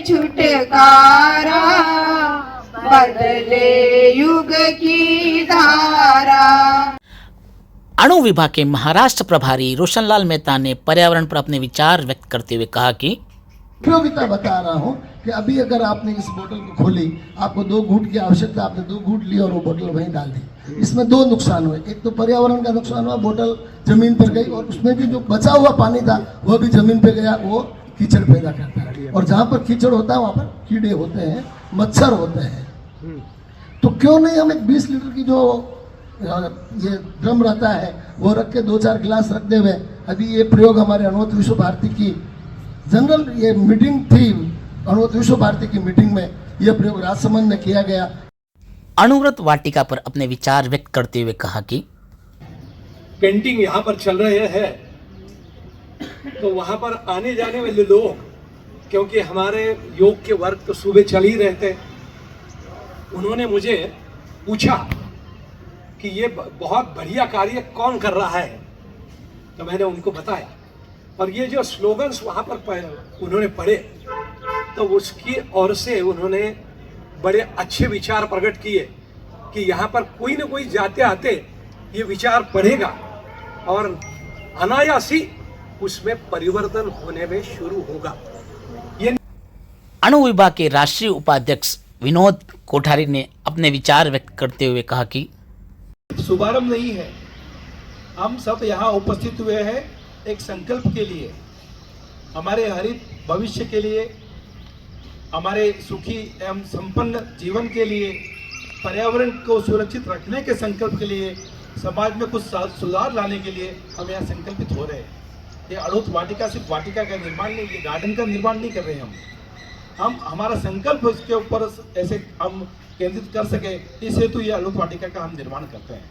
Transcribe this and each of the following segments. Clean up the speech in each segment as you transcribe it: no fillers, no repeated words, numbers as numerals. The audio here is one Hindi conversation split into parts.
छुटकारा बदले युग की धारा। अणु विभाग के महाराष्ट्र प्रभारी रोशनलाल मेहता ने पर्यावरण पर अपने विचार व्यक्त करते हुए कहा कि उपयोगिता बता रहा हूँ कि अभी अगर आपने इस बोतल को खोली, आपको 2 घूंट की आवश्यकता, आपने 2 घूंट ली और वो बोतल वहीं डाल दी। इसमें 2 नुकसान हुए। एक तो पर्यावरण का नुकसान हुआ, बोतल जमीन पर गई और उसमें भी जो बचा हुआ पानी था वह भी जमीन पर गया, वो कीचड़ पैदा करता है। और जहाँ पर कीचड़ होता है वहाँ पर कीड़े होते हैं, मच्छर होते हैं। तो क्यों नहीं हम एक 20 लीटर की जो ये ड्रम रहता है वो रख के 2-4 गिलास रख दे हुए। अभी ये प्रयोग हमारे अणुवत विश्व भारती की जनरल ये मीटिंग थी, अणुवत विश्व भारती की मीटिंग में यह प्रयोग राजसमंद में किया गया। अणुव्रत वाटिका पर अपने विचार व्यक्त करते हुए कहा कि पेंटिंग यहाँ पर चल रहे हैं तो वहां पर आने जाने वाले लोग, क्योंकि हमारे योग के वर्ग तो सुबह चल ही रहते, उन्होंने मुझे पूछा कि ये बहुत बढ़िया कार्य कौन कर रहा है, तो मैंने उनको बताया। और ये जो स्लोगन्स वहां पर उन्होंने पढ़े तो उसकी ओर से उन्होंने बड़े अच्छे विचार प्रकट किए कि यहाँ पर कोई ना कोई जाते आते ये विचार पढ़ेगा और अनायासी उसमें परिवर्तन होने में शुरू होगा। ये अणु विभाग के राष्ट्रीय उपाध्यक्ष विनोद कोठारी ने अपने विचार व्यक्त करते हुए कहा कि शुभारंभ नहीं है, हम सब यहाँ उपस्थित हुए हैं एक संकल्प के लिए, हमारे हरित भविष्य के लिए, हमारे सुखी एवं संपन्न जीवन के लिए, पर्यावरण को सुरक्षित रखने के संकल्प के लिए, समाज में कुछ सुधार लाने के लिए हम यहाँ संकल्पित हो रहे हैं। ये अणुवत वाटिका सिर्फ वाटिका का निर्माण नहीं, ये गार्डन का निर्माण नहीं कर रहे हम हमारा संकल्प इसके ऊपर ऐसे हम केंद्रित कर सके, इस हेतु ये अणुवत वाटिका का हम निर्माण करते हैं।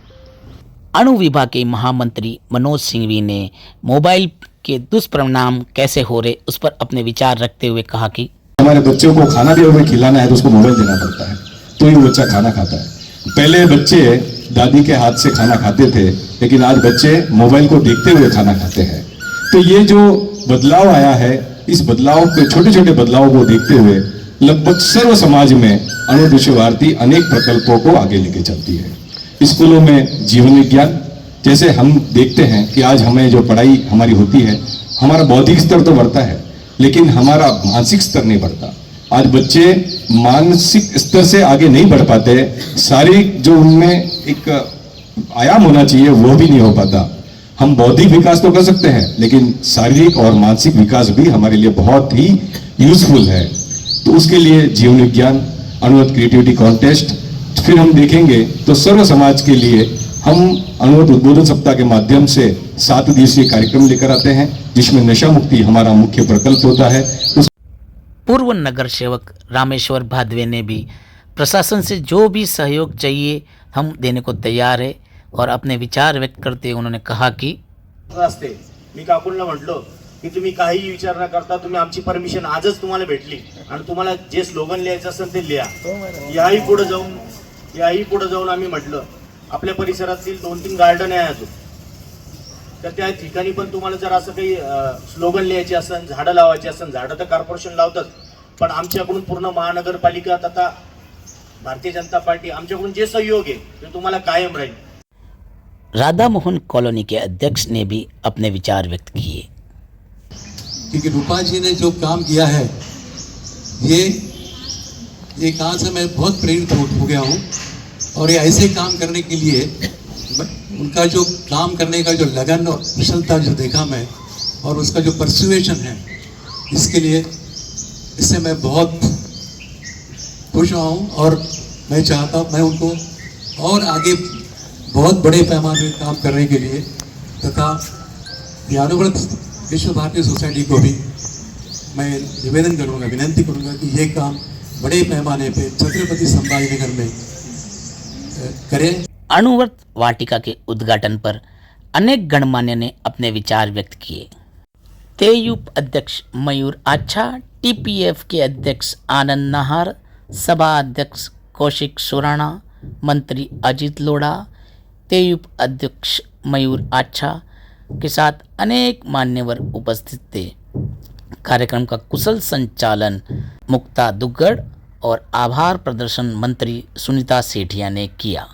अणु विभाग के महामंत्री मनोज सिंघवी ने मोबाइल के दुष्परिणाम कैसे हो रहे उस पर अपने विचार रखते हुए कहा कि हमारे बच्चों को खाना भी हमें खिलाना है तो उसको मोबाइल देना पड़ता है, तो ही वो बच्चा खाना खाता है। पहले बच्चे दादी के हाथ से खाना खाते थे, लेकिन आज बच्चे मोबाइल को देखते हुए खाना खाते हैं। तो ये जो बदलाव आया है, इस बदलाव के छोटे छोटे बदलाव को देखते हुए लगभग सर्व समाज में अणुवत विश्व भारती अनेक प्रकल्पों को आगे लेके चलती है। स्कूलों में जीवन विज्ञान, जैसे हम देखते हैं कि आज हमें जो पढ़ाई हमारी होती है, हमारा बौद्धिक स्तर तो बढ़ता है लेकिन हमारा मानसिक स्तर नहीं बढ़ता। आज बच्चे मानसिक स्तर से आगे नहीं बढ़ पाते, शारीरिक जो उनमें एक आयाम होना चाहिए वो भी नहीं हो पाता। हम बौद्धिक विकास तो कर सकते हैं लेकिन शारीरिक और मानसिक विकास भी हमारे लिए बहुत ही यूजफुल है। तो उसके लिए जीवन विज्ञान, अणुवत क्रिएटिविटी कॉन्टेस्ट, फिर हम देखेंगे तो सर्व समाज के लिए हम अणुवत उद्बोधन सप्ताह के माध्यम से 7 दिवसीय कार्यक्रम लेकर आते हैं जिसमें नशा मुक्ति हमारा मुख्य प्रकल्प होता है। पूर्व नगर सेवक रामेश्वर भादवे ने भी प्रशासन से जो भी सहयोग चाहिए हम देने को तैयार है और अपने विचार व्यक्त करते हुए उन्होंने कहा कि मी काकूंना म्हटलो की तुम्ही काही विचार न करता तुम्ही आमची परमिशन आजच तुम्हाला भेटली आणि तुम्हाला जे स्लोगन लिहायचं असेल ते लिहा। याही पुढे जाऊन आम्ही म्हटलं आपल्या परिसरातील 2-3 गार्डन आहे अजून, तर त्या ठिकाणी पण तुम्हाला जर असं काही स्लोगन लिहायचे असेल, झाडं लावायची असेल, झाडं तर कॉर्पोरेशन लावतात, पण आमच्याकडून पूर्ण महानगरपालिका तथा भारतीय जनता पार्टी आमच्याकडून जे सहयोग आहे ते तुम्हाला कायम राहील। राधा मोहन कॉलोनी के अध्यक्ष ने भी अपने विचार व्यक्त किए। क्योंकि रूपा जी ने जो काम किया है ये कहाँ से मैं बहुत प्रेरित हो गया हूँ और ये ऐसे काम करने के लिए उनका जो काम करने का जो लगन और कुशलता जो देखा मैं, और उसका जो परसुएशन है, इसके लिए इससे मैं बहुत खुश हुआ हूँ। और मैं चाहता हूँ मैं उनको और आगे बहुत बड़े पैमाने पर काम करने के लिए, तथा ज्ञानव्रत विश्व भारती सोसाइटी को भी मैं निवेदन करूँगा, विनंती करूँगा कि ये काम बड़े पैमाने पे छत्रपति संभाजी नगर में करें। अणुव्रत वाटिका के उद्घाटन पर अनेक गणमान्य ने अपने विचार व्यक्त किए। तेयूप अध्यक्ष मयूर आच्छा, टीपीएफ के अध्यक्ष आनंद नाहर, सभा अध्यक्ष कौशिक सुराणा, मंत्री अजीत लोढ़ा, तेयूप अध्यक्ष मयूर आच्छा के साथ अनेक मान्यवर उपस्थित थे। कार्यक्रम का कुशल संचालन मुक्ता दुग्गड़ और आभार प्रदर्शन मंत्री सुनीता सेठिया ने किया।